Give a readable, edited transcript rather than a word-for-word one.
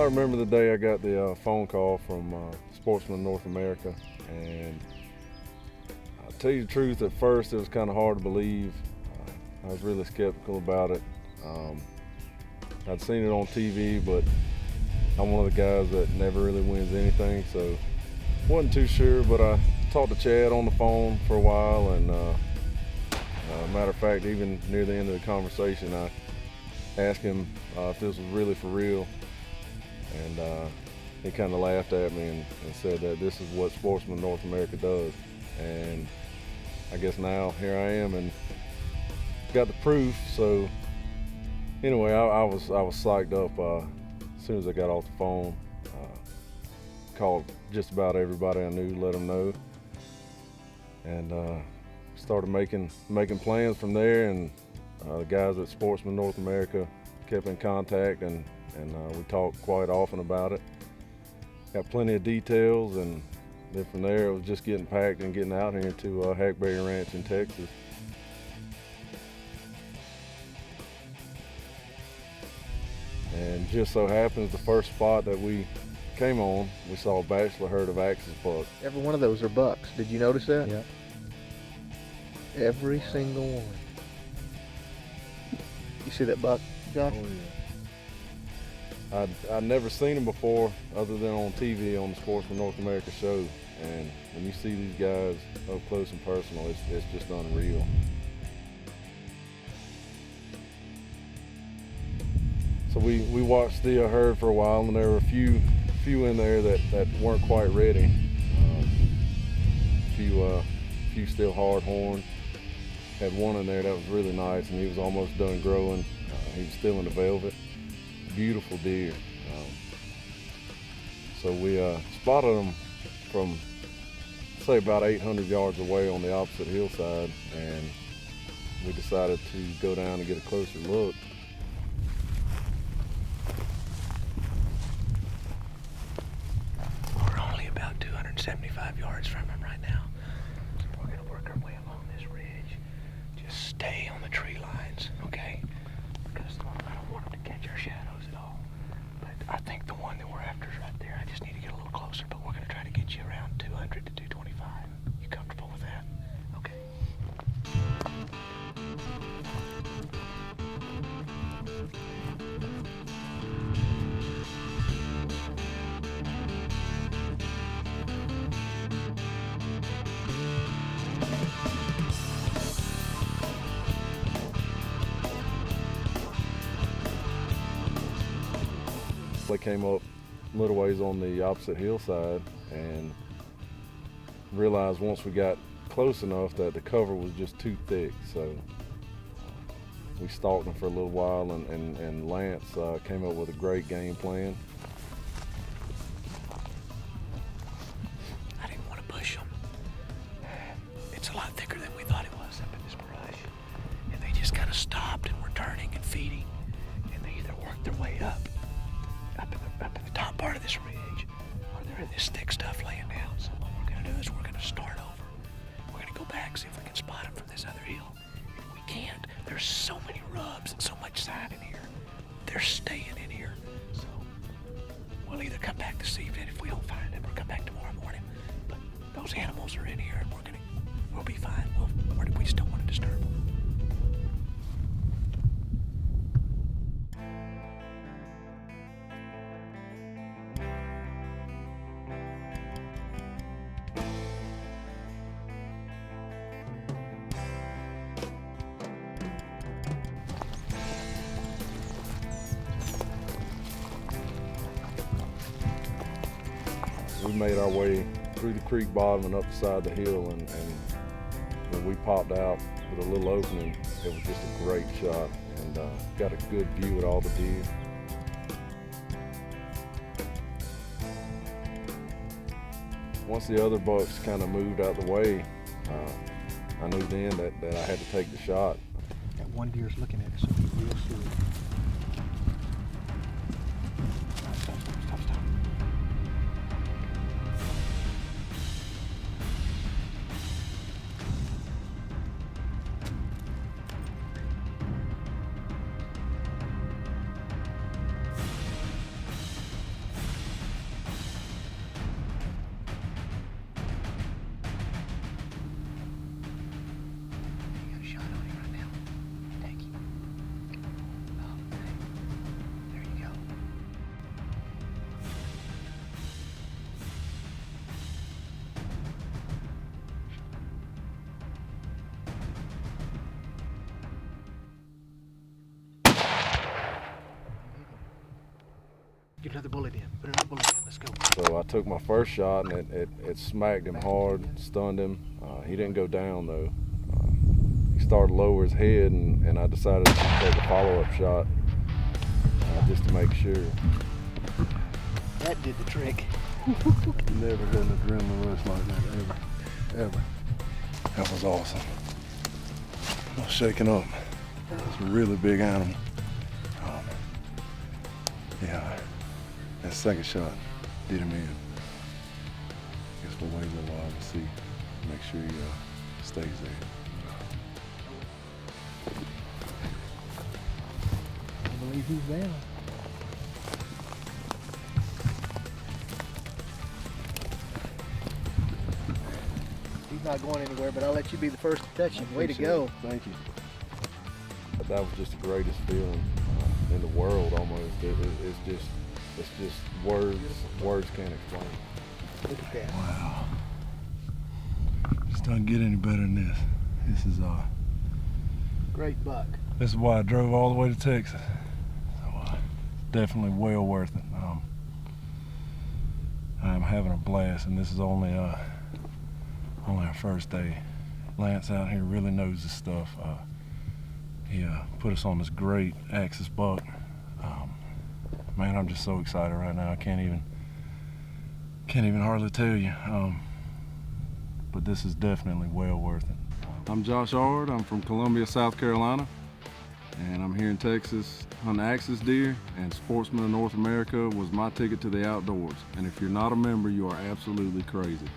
remember the day I got the phone call from Sportsmen of North America, and I'll tell you the truth, at first it was kind of hard to believe. I was really skeptical about it. I'd seen it on TV, but I'm one of the guys that never really wins anything, so wasn't too sure, but I talked to Chad on the phone for a while, and matter of fact, even near the end of the conversation, I asked him if this was really for real, and he kind of laughed at me and said that this is what Sportsmen of North America does. And I guess now here I am and got the proof. So anyway, I was psyched up as soon as I got off the phone. Called just about everybody I knew, let them know, and started making plans from there. And the guys at Sportsmen North America kept in contact, and we talked quite often about it. Got plenty of details, and then from there it was just getting packed and getting out here to Hackberry Ranch in Texas. And just so happens the first spot that we came on, we saw a bachelor herd of axis bucks. Every one of those are bucks. Did you notice that? Yeah. Every single one. You see that buck, Josh? Oh yeah. I'd never seen them before other than on TV on the Sportsmen North America show. And when you see these guys up close and personal, it's just unreal. So we watched the herd for a while, and there were a few in there that weren't quite ready. Few still hard horn. Had one in there that was really nice, and he was almost done growing. He was still in the velvet. Beautiful deer. So we spotted him from, say, about 800 yards away on the opposite hillside, and we decided to go down and get a closer look. We're only about 275 yards from him right now. So we're going to work our way along this ridge. Just stay on the tree lines, okay? Because I don't want him to catch our shadows at all. But I think the one that we're after is right there. I just need to get a little closer, but we're going to try to get you around 200 to 225. You comfortable with that? Okay. They came up a little ways on the opposite hillside and realized once we got close enough that the cover was just too thick. So we stalked them for a little while, and Lance came up with a great game plan. I didn't want to push them. It's a lot thicker than we thought it was up in this brush. And they just kind of stopped and were turning and feeding. And they either worked their way up in the top part of this ridge, or they're in this thick stuff laying down. So what we're going to do is we're going to start over. We're going to go back, see if we can spot them from this other hill. If we can't, there's so many rubs and so much sign in here. They're staying in here. So we'll either come back this evening if we don't find them, or come back tomorrow morning. But those animals are in here, and we'll be fine. We just don't want to disturb them. We made our way through the creek bottom and up the side of the hill, and when we popped out with a little opening, it was just a great shot, and got a good view at all the deer. Once the other bucks kind of moved out the way, I knew then that I had to take the shot. That one deer's looking at us, so be real serious. Stop. another bullet in. Put another bullet in. Let's go. So I took my first shot and it smacked him hard, stunned him. He didn't go down though. He started to lower his head and I decided to take a follow-up shot just to make sure. That did the trick. Never had an adrenaline rush like that, ever. That was awesome. I was shaking up. It's a really big animal. Yeah, that second shot did him in. Guess we'll wait a little while and see. Make sure he stays there. I believe he's down. He's not going anywhere, but I'll let you be the first to touch him. Way to go. Thank you. That was just the greatest feeling in the world almost. It's just words can't explain. Look at that. Wow. Just doesn't get any better than this. This is Great buck. this is why I drove all the way to Texas. So definitely well worth it. I'm having a blast, and this is only our first day. Lance out here really knows his stuff. He put us on this great axis buck. Man, I'm just so excited right now. I can't even hardly tell you. But this is definitely well worth it. I'm Josh Ard. I'm from Columbia, South Carolina, and I'm here in Texas hunting axis deer. And Sportsmen of North America was my ticket to the outdoors. And if you're not a member, you are absolutely crazy.